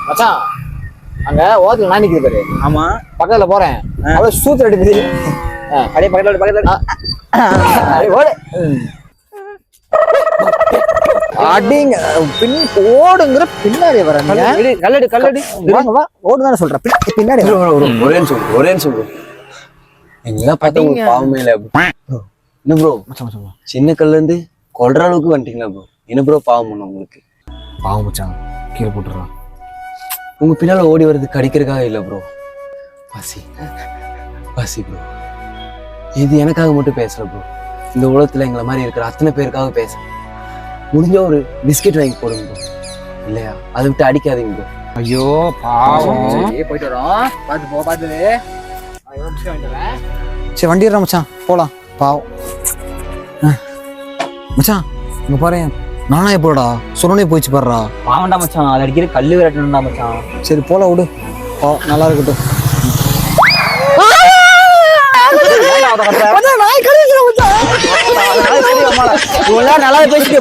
மச்சான் அங்க ஓரத்துல நான் நிக்குது பாரு. ஆமா பக்கத்துல போறேன். அவ சூத்து அடிக்குது. அப்படியே பக்கத்துல ஓடு. அடிங்க பின் ஓடுங்கிற பின்னாடி வரீங்க. கல்லடி ஓடுதானே சொல்றேன். பின்னாடி ஒரே நிமிஷம் ப்ரோ. எங்கெல்லாம் பார்த்தா ஒரு பாவமே இல்லை. என்ன ப்ரோ சின்ன கல்ல இருந்து கொல்ற அளவுக்கு வந்துட்டீங்களா ப்ரோ? என்ன ப்ரோ பாவம் பண்ண உங்களுக்கு? பாவம் மச்சான் கீழே போட்டுறான். உங்க பின்னால ஓடி வர்றது கடிக்கிறதுக்காக இல்லை ப்ரோ. பசி ப்ரோ. இது எனக்காக மட்டும் பேசல ப்ரோ. இந்த உலகத்துல எங்களை மாதிரி இருக்கிற அத்தனை பேருக்காக பேச முடிஞ்ச ஒரு பிஸ்கெட் வாங்கி போடுங்க ப்ரோ. இல்லையா அதை விட்டு அடிக்காதீங்க ப்ரோ. ஐயோ பாவம். போயிட்டு வரோம். பார்த்து சரி வண்டி ஏறா மச்சான் போலாம். பாவம் மச்சான் இங்க பாரு நானா எப்போடா சொன்னே போயிச்சு பாடுறா. பாவண்டா மச்சான், அது அடிக்கிற கல்லு விரட்டணும்டா மச்சான். சரி போல விடு. பாவம் நல்லா இருக்கட்டும். நல்லா பேசிட்டு